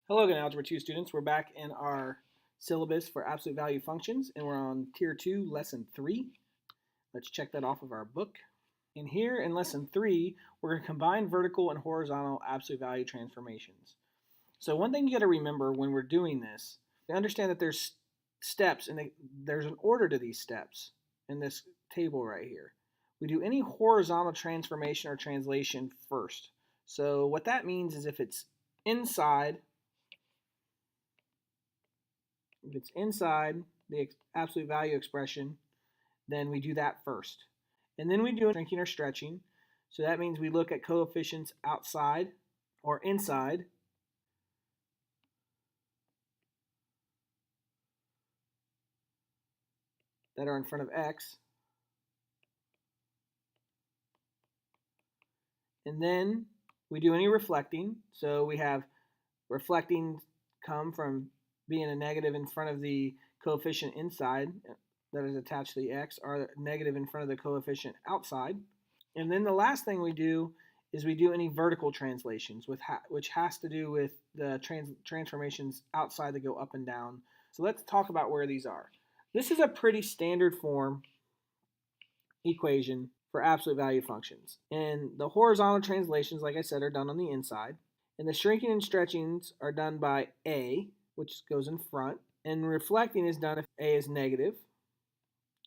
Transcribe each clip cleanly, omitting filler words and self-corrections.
Hello again, Algebra 2 students. We're back in our syllabus for absolute value functions, and we're on Tier 2, Lesson 3. Let's check that off of our book. And here in Lesson 3, we're going to combine vertical and horizontal absolute value transformations. So one thing you got to remember when we're doing this, to understand that there's steps, and there's an order to these steps in this table right here. We do any horizontal transformation or translation first. So what that means is if it's inside the absolute value expression, then we do that first. And then we do shrinking or stretching. So that means we look at coefficients outside or inside that are in front of x. And then we do any reflecting. So we have reflecting come from being a negative in front of the coefficient inside that is attached to the x, or negative in front of the coefficient outside. And then the last thing we do is we do any vertical translations, which has to do with the transformations outside that go up and down. So let's talk about where these are. This is a pretty standard form equation for absolute value functions. And the horizontal translations, like I said, are done on the inside. And the shrinking and stretchings are done by A, which goes in front. And reflecting is done if A is negative.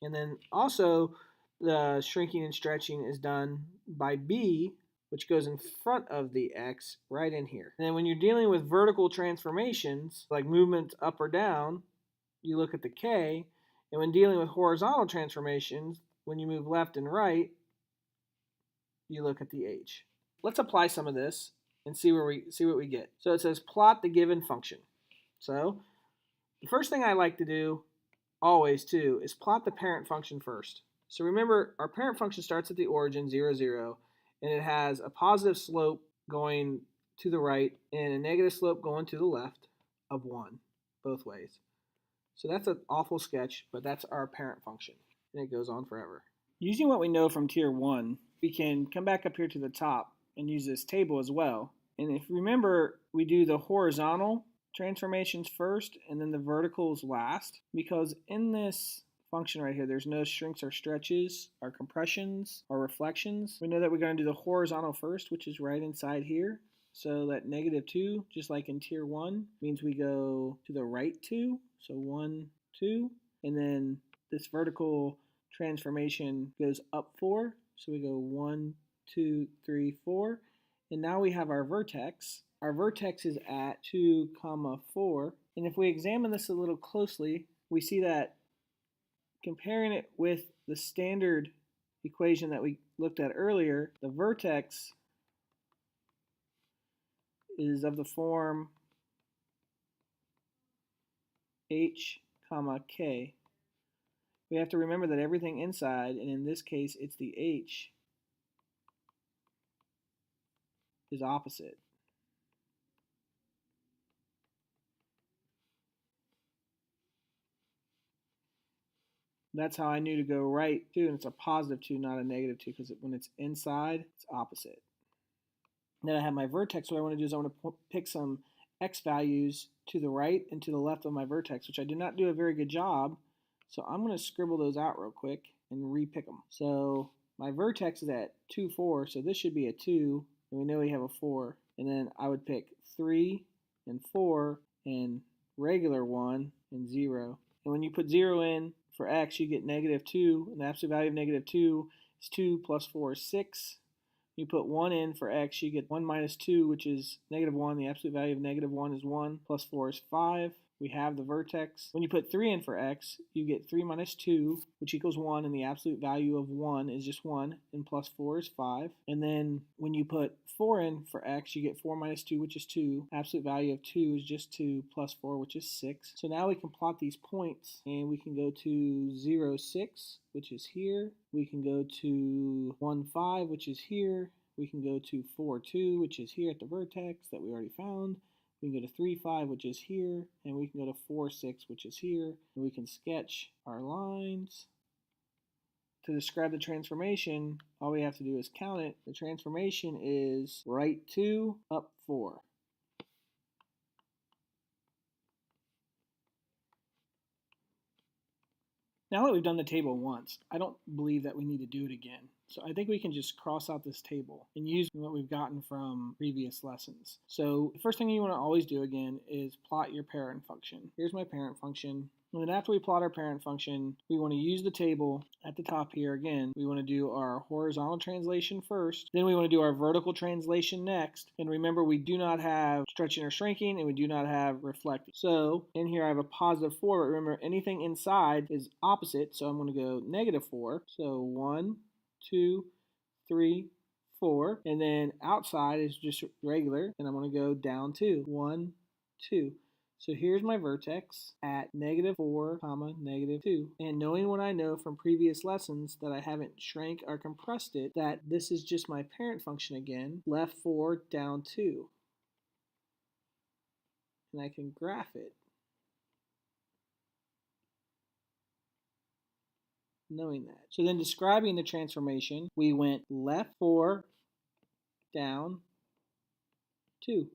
And then also the shrinking and stretching is done by B, which goes in front of the X right in here. And then when you're dealing with vertical transformations, like movement up or down, you look at the K. And when dealing with horizontal transformations, when you move left and right, you look at the H. Let's apply some of this and see what we get. So it says plot the given function. So the first thing I like to do always too is plot the parent function first. So remember, our parent function starts at the origin 0, 0, and it has a positive slope going to the right and a negative slope going to the left of 1 both ways. So that's an awful sketch, but that's our parent function, and it goes on forever. Using what we know from Tier 1, we can come back up here to the top and use this table as well. And if you remember, we do the horizontal transformations first and then the verticals last, because in this function right here, there's no shrinks or stretches or compressions or reflections. We know that we're going to do the horizontal first, which is right inside here. So that -2, just like in Tier 1, means we go to the right 2. So 1, 2. And then this vertical transformation goes up 4. So we go 1, 2, 3, 4. And now we have our vertex. Our vertex is at 2, 4. And if we examine this a little closely, we see that comparing it with the standard equation that we looked at earlier, the vertex is of the form h, k. We have to remember that everything inside, and in this case it's the h, is opposite. That's how I knew to go right 2, and it's a positive 2, not a negative 2, because when it's inside, it's opposite. Then I have my vertex. What I want to do is I want to pick some x values to the right and to the left of my vertex, which I did not do a very good job. So I'm going to scribble those out real quick and re-pick them. So my vertex is at 2, 4, so this should be a 2, and we know we have a 4. And then I would pick 3 and 4 and regular 1 and 0. And when you put 0 in for x, you get -2, and the absolute value of -2 is 2 plus 4 is 6. You put 1 in for x, you get 1 minus 2, which is -1. The absolute value of -1 is 1, plus 4 is 5. We have the vertex. When you put 3 in for x, you get 3 minus 2, which equals 1, and the absolute value of 1 is just 1, and plus 4 is 5. And then when you put 4 in for x, you get 4 minus 2, which is 2. Absolute value of 2 is just 2, plus 4, which is 6. So now we can plot these points, and we can go to 0, 6, which is here. We can go to 1, 5, which is here. We can go to 4, 2, which is here at the vertex that we already found. We can go to 3, 5, which is here, and we can go to 4, 6, which is here. And we can sketch our lines. To describe the transformation, all we have to do is count it. The transformation is right 2, up 4. Now that we've done the table once, I don't believe that we need to do it again. So I think we can just cross out this table and use what we've gotten from previous lessons. So the first thing you want to always do again is plot your parent function. Here's my parent function. And then after we plot our parent function, we want to use the table at the top here again. We want to do our horizontal translation first. Then we want to do our vertical translation next. And remember, we do not have stretching or shrinking, and we do not have reflecting. So in here I have a +4, but remember anything inside is opposite. So I'm going to go -4. So 1, 2, 3, 4. And then outside is just regular. And I'm going to go down 2. 1, 2. So here's my vertex at -4, -2. And knowing what I know from previous lessons that I haven't shrank or compressed it, that this is just my parent function again, left 4, down 2. And I can graph it, knowing that. So then describing the transformation, we went left 4, down 2.